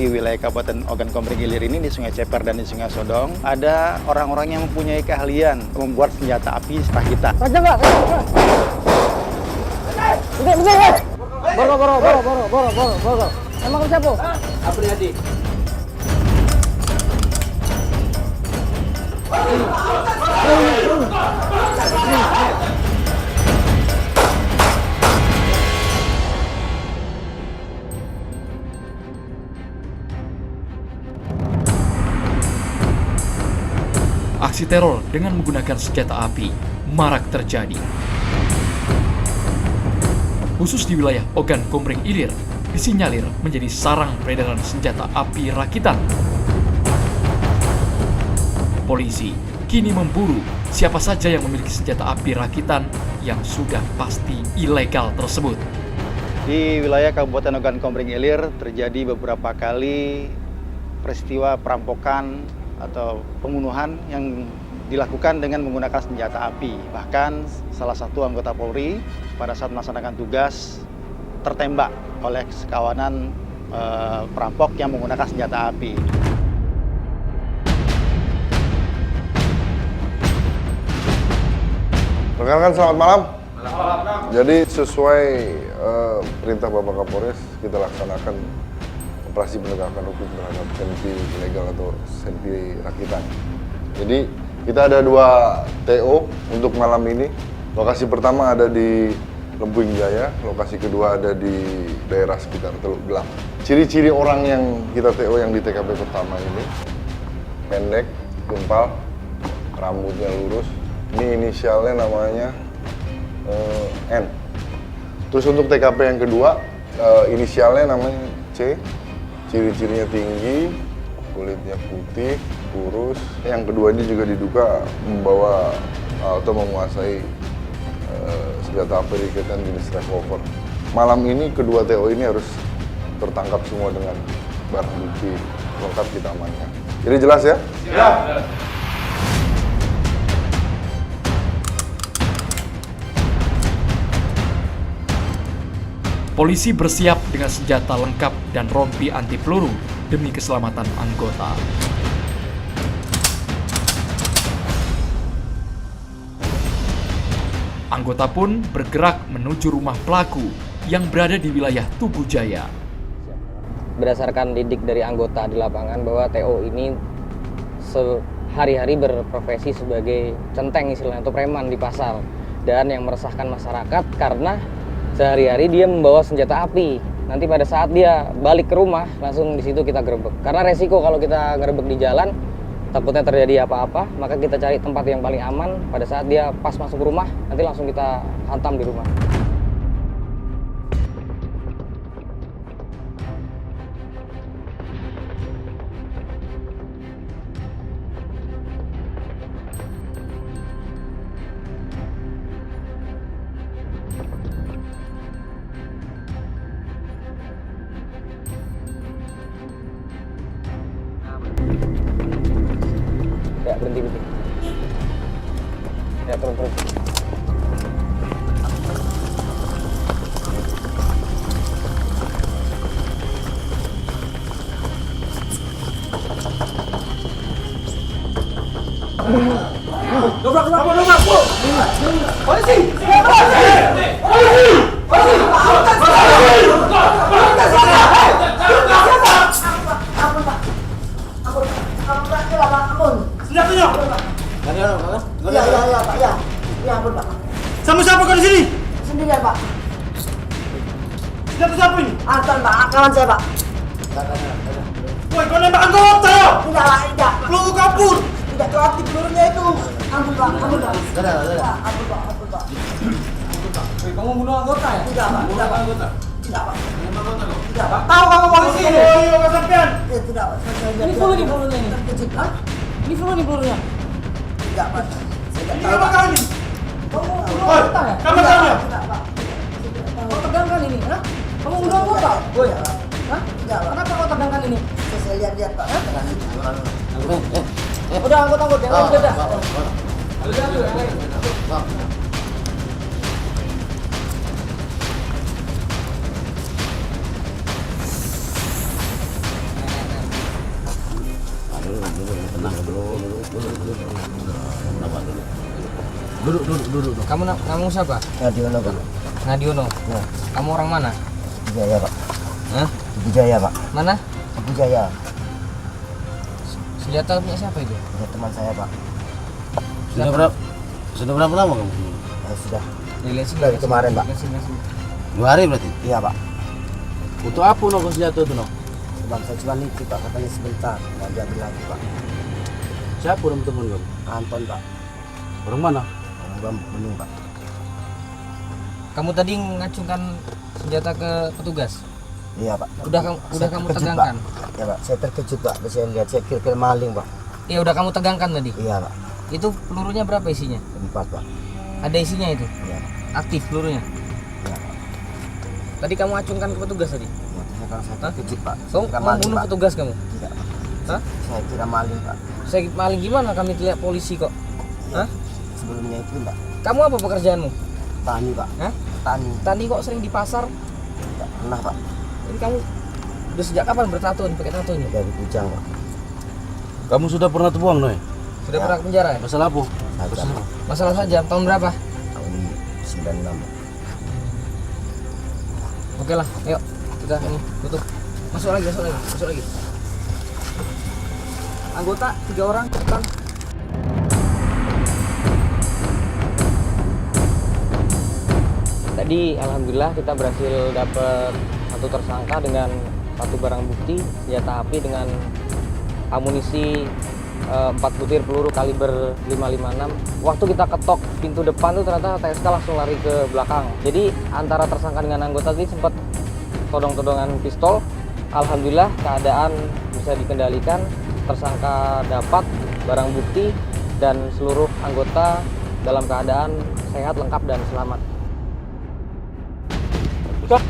di wilayah Kabupaten Ogan Komering Ilir ini, di Sungai Ceper dan di Sungai Sodong, ada orang-orang yang mempunyai keahlian membuat senjata api rakitan. Raja Mbak. Bentar. Boro. Emang kamu siapa? Apriyadi. Aksi teror dengan menggunakan senjata api marak terjadi. Khusus di wilayah Ogan Komering Ilir, disinyalir menjadi sarang peredaran senjata api rakitan. Polisi kini memburu siapa saja yang memiliki senjata api rakitan yang sudah pasti ilegal tersebut. Di wilayah Kabupaten Ogan Komering Ilir terjadi beberapa kali peristiwa perampokan atau pembunuhan yang dilakukan dengan menggunakan senjata api. Bahkan salah satu anggota Polri pada saat melaksanakan tugas tertembak oleh sekawanan perampok yang menggunakan senjata api. Rekan-rekan selamat malam. Jadi sesuai perintah Bapak Kapolres, kita laksanakan operasi penegakan hukum terhadap senpi ilegal atau senpi rakitan. Jadi kita ada 2 TO untuk malam ini. Lokasi pertama ada di Lempuing Jaya, lokasi kedua ada di daerah sekitar Teluk Gelam. Ciri-ciri orang yang kita TO yang di TKP pertama ini, pendek, gempal, rambutnya lurus. Ini inisialnya namanya N. Terus untuk TKP yang kedua, inisialnya namanya C. Ciri-cirinya tinggi, kulitnya putih, kurus. Yang kedua ini juga diduga membawa atau menguasai senjata api rakitan jenis revolver. Malam ini kedua TO ini harus tertangkap semua dengan barang bukti lengkap kita amankan. Jadi jelas ya? Siap. Polisi bersiap dengan senjata lengkap dan rompi anti peluru demi keselamatan anggota. Anggota pun bergerak menuju rumah pelaku yang berada di wilayah Tugu Jaya. Berdasarkan didik dari anggota di lapangan bahwa TO ini sehari-hari berprofesi sebagai centeng istilahnya atau preman di pasar dan yang meresahkan masyarakat karena sehari-hari dia membawa senjata api. Nanti pada saat dia balik ke rumah langsung di situ kita gerebek. Karena resiko kalau kita gerebek di jalan takutnya terjadi apa-apa, maka kita cari tempat yang paling aman. Pada saat dia pas masuk rumah nanti langsung kita hantam di rumah. Ya, berhenti. Ya, turun. Dobrak. Polisi. Senjatanya. Iya, Pak. Ya, ampun, Pak. Sama siapa kau di sini? Sendirian, Pak. Senjata siapa ini? Anton, Pak. Kawan saya, Pak. Woi, kau nembak anggota ya? Tidak, Pak. Tidak. Peluru kabur. Tidak terlatih pelurunya itu. Ampun, Pak. Ampun, Pak. Ampun, Pak. Woi, kamu bunuh anggota ya? Tidak, Pak. Tidak, Pak. Anggota. Tidak, Pak. Tidak, Pak. Tahu kamu polisi? Oh, iya, kesampean. Tidak, Pak. Ini pelurunya ini. Terkejut, Pak. Ini pelurunya. Tidak, Pak. Saya tidak Ini tahu, apa Pak. kau ini? Kamu bunuh Woi, anggota ya? kamu Tidak, siapa? Pak. Tidak, Pak. Kau tegangkan ini, ha? Kamu bunuh anggota? Oh, ya, Pak. Hah? Tidak, Pak. Kenapa kau tegangkan ini? Saya lihat, Pak. Udah angkut, yang lain beda. Duduk. Kamu siapa? Nadiono Pak. Nadiono. Ya. Kamu orang mana? Jaya Pak. Hah? Jaya Pak. Mana? Abu Jaya. Senjata punya siapa itu? Ya, teman saya Pak. Sudah berapa lama kamu? Sudah Lihat sini. dari kemarin Pak. Lihat sini. 2 hari berarti. Iya Pak. Untuk apa no senjata itu no? Sebab saya cuma nitip Pak, katanya sebentar. Nah, dia ambil lagi Pak. Siapa teman kamu? Anton Pak. Orang mana? Orang Bandung Pak. Kamu tadi ngacungkan senjata ke petugas. Iya Pak. Udah Saya kamu terkejut, tegangkan. Pak. Ya Pak, saya terkejut Pak. Saya lihat, saya kira maling Pak. Iya, udah kamu tegangkan tadi. Iya Pak. Itu pelurunya berapa isinya? 4 Pak. Ada isinya itu? Iya Pak. Aktif pelurunya. Iya Pak. Tadi kamu acungkan ke petugas tadi. Ya, saya terkejut Pak. Kamu Saya kira mau maling bunuh Pak. petugas kamu? Tidak Pak. Hah? Saya kira maling Pak. Saya maling gimana? Kami lihat polisi kok. Hah? Sebelumnya itu Pak. Kamu apa pekerjaanmu? Tani Pak. Hah? Tani. Tadi kok sering di pasar? Tidak pernah Pak. Ini kamu udah sejak kapan bertato ini, pakai tato ini? Dari Kujang Pak. Kamu sudah pernah terbuang Noy? Sudah Ya. pernah ke penjara ya? Masalah apa? Saja Pak. Masalah saja. Tahun berapa? Tahun 96 Pak. Oke lah, ayo kita ini tutup. Masuk lagi. Anggota 3 orang, depan. Tadi alhamdulillah kita berhasil dapat satu tersangka dengan satu barang bukti senjata api dengan amunisi 4 butir peluru kaliber 556. Waktu kita ketok pintu depan tuh ternyata TSK langsung lari ke belakang. Jadi antara tersangka dengan anggota tadi sempat todong-todongan pistol. Alhamdulillah keadaan bisa dikendalikan. Tersangka dapat barang bukti dan seluruh anggota dalam keadaan sehat, lengkap dan selamat. Biar.